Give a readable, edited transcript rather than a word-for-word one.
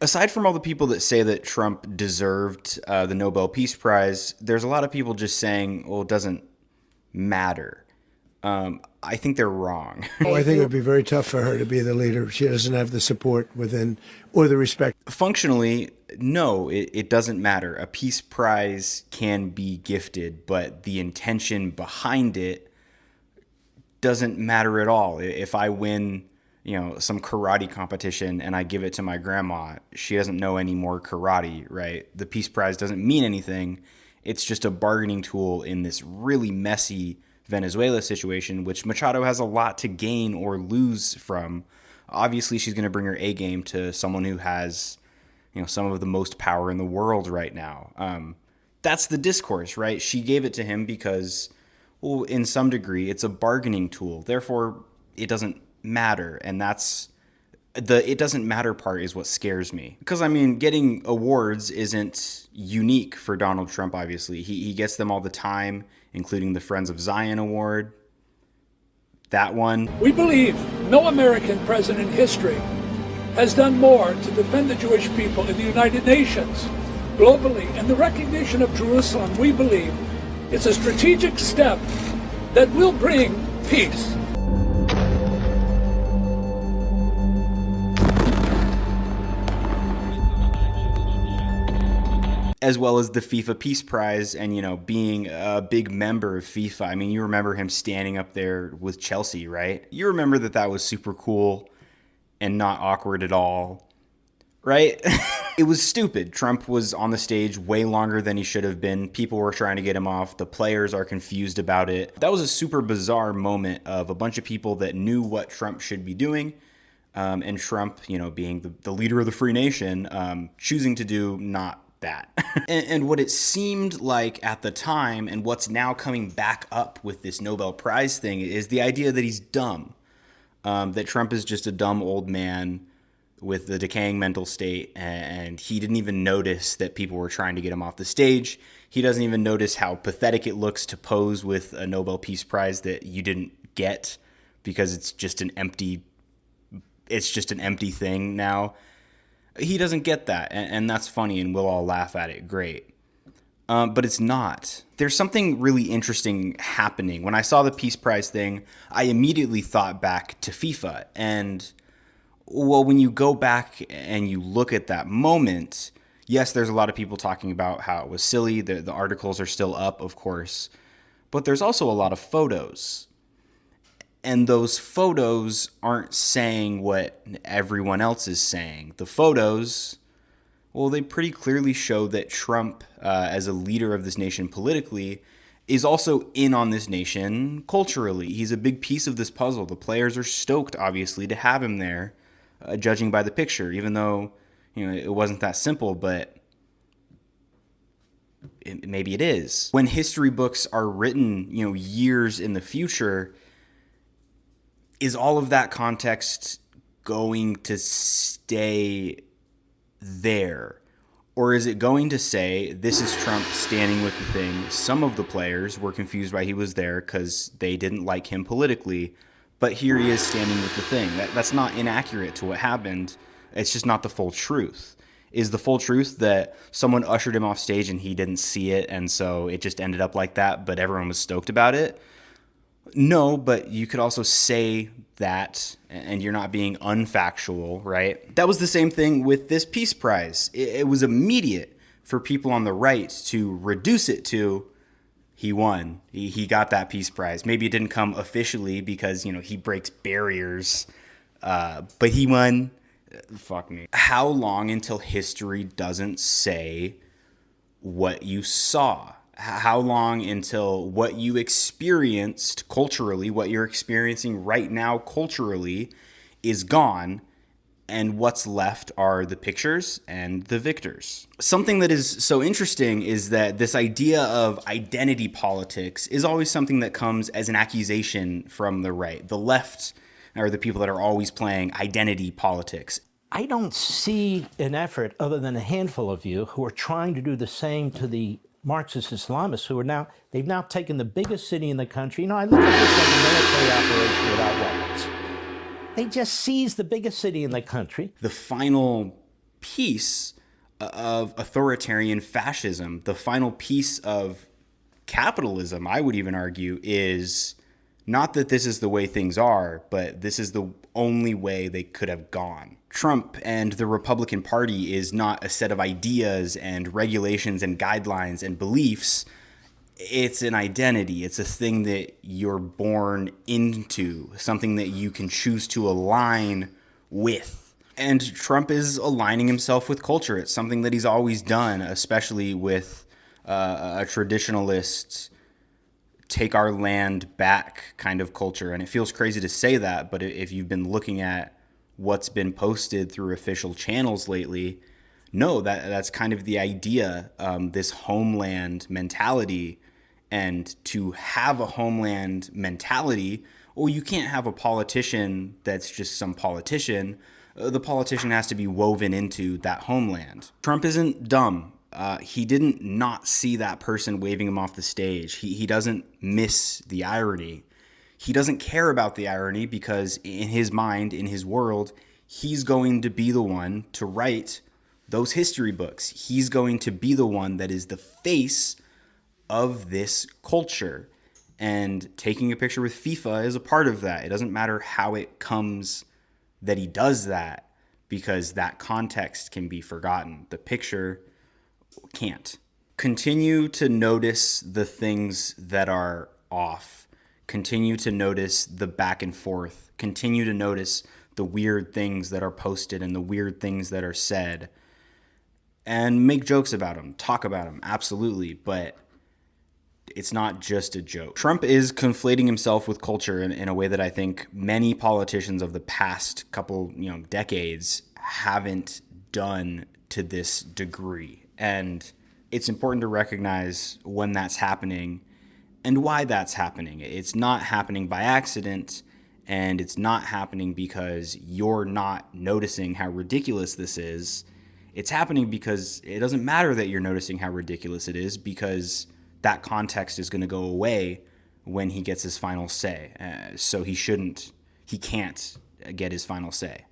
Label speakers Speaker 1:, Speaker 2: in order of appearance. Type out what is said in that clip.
Speaker 1: Aside from all the people that say that Trump deserved the Nobel Peace Prize, there's a lot of people just saying, well, it doesn't matter. I think they're wrong.
Speaker 2: I think it would be very tough for her to be the leader. She doesn't have the support within or the respect.
Speaker 1: Functionally, no, it doesn't matter. A peace prize can be gifted, but the intention behind it doesn't matter at all. If I win, some karate competition and I give it to my grandma, she doesn't know any more karate, right? The peace prize doesn't mean anything. It's just a bargaining tool in this really messy Venezuela situation, which Machado has a lot to gain or lose from. Obviously, she's going to bring her A game to someone who has, some of the most power in the world right now. That's the discourse, right? She gave it to him because, well, in some degree, it's a bargaining tool. Therefore, it doesn't matter. And that's the it doesn't matter part is what scares me. Because, getting awards isn't unique for Donald Trump, obviously. He gets them all the time, including the Friends of Zion Award. That one.
Speaker 3: We believe no American president in history has done more to defend the Jewish people in the United Nations, globally, and the recognition of Jerusalem, we believe, is a strategic step that will bring peace.
Speaker 1: As well as the FIFA Peace Prize and, being a big member of FIFA. You remember him standing up there with Chelsea, right? You remember that was super cool and not awkward at all, right? It was stupid. Trump was on the stage way longer than he should have been. People were trying to get him off. The players are confused about it. That was a super bizarre moment of a bunch of people that knew what Trump should be doing. And Trump, being the leader of the free nation, choosing to do not that. And what it seemed like at the time, and what's now coming back up with this Nobel Prize thing, is the idea that he's dumb. That Trump is just a dumb old man with a decaying mental state, and he didn't even notice that people were trying to get him off the stage. He doesn't even notice how pathetic it looks to pose with a Nobel Peace Prize that you didn't get because it's just an empty thing now. He doesn't get that, and that's funny, and we'll all laugh at it. Great. But it's not. There's something really interesting happening. When I saw the Peace Prize thing, I immediately thought back to FIFA. And, well, when you go back and you look at that moment, yes, there's a lot of people talking about how it was silly. The articles are still up, of course. But there's also a lot of photos. And those photos aren't saying what everyone else is saying. The photos, well, they pretty clearly show that Trump, as a leader of this nation politically, is also in on this nation culturally. He's a big piece of this puzzle. The players are stoked, obviously, to have him there, judging by the picture, even though it wasn't that simple, but maybe it is. When history books are written, years in the future, is all of that context going to stay there? Or is it going to say, this is Trump standing with the thing? Some of the players were confused why he was there because they didn't like him politically. But here he is standing with the thing. That's not inaccurate to what happened. It's just not the full truth. Is the full truth that someone ushered him off stage and he didn't see it, and so it just ended up like that, but everyone was stoked about it? No, but you could also say that, and you're not being unfactual, right? That was the same thing with this Peace Prize. It was immediate for people on the right to reduce it to, he won. He got that Peace Prize. Maybe it didn't come officially because, he breaks barriers, but he won. Fuck me. How long until history doesn't say what you saw? How long until what you experienced culturally, what you're experiencing right now culturally, is gone, and what's left are the pictures and the victors? Something that is so interesting is that this idea of identity politics is always something that comes as an accusation from the right. The left are the people that are always playing identity politics.
Speaker 4: I don't see an effort other than a handful of you who are trying to do the same to the Marxist Islamists they've now taken the biggest city in the country. I look at this like a military operation without weapons. They just seized the biggest city in the country.
Speaker 1: The final piece of authoritarian fascism, the final piece of capitalism, I would even argue, is not that this is the way things are, but this is the only way they could have gone. Trump and the Republican Party is not a set of ideas and regulations and guidelines and beliefs. It's an identity. It's a thing that you're born into, something that you can choose to align with. And Trump is aligning himself with culture. It's something that he's always done, especially with a traditionalist, take our land back kind of culture. And it feels crazy to say that, but if you've been looking at what's been posted through official channels lately, no, that's kind of the idea, this homeland mentality. And to have a homeland mentality, well, you can't have a politician that's just some politician. The politician has to be woven into that homeland. Trump isn't dumb. He didn't not see that person waving him off the stage. He doesn't miss the irony. He doesn't care about the irony because in his mind, in his world, he's going to be the one to write those history books. He's going to be the one that is the face of this culture. And taking a picture with FIFA is a part of that. It doesn't matter how it comes that he does that, because that context can be forgotten. The picture can't. Continue to notice the things that are off. Continue to notice the back and forth. Continue to notice the weird things that are posted and the weird things that are said. And make jokes about them. Talk about them, absolutely. But it's not just a joke. Trump is conflating himself with culture in a way that I think many politicians of the past couple, decades haven't done to this degree. And it's important to recognize when that's happening and why that's happening. It's not happening by accident, and it's not happening because you're not noticing how ridiculous this is. It's happening because it doesn't matter that you're noticing how ridiculous it is, because that context is going to go away when he gets his final say. So he can't get his final say.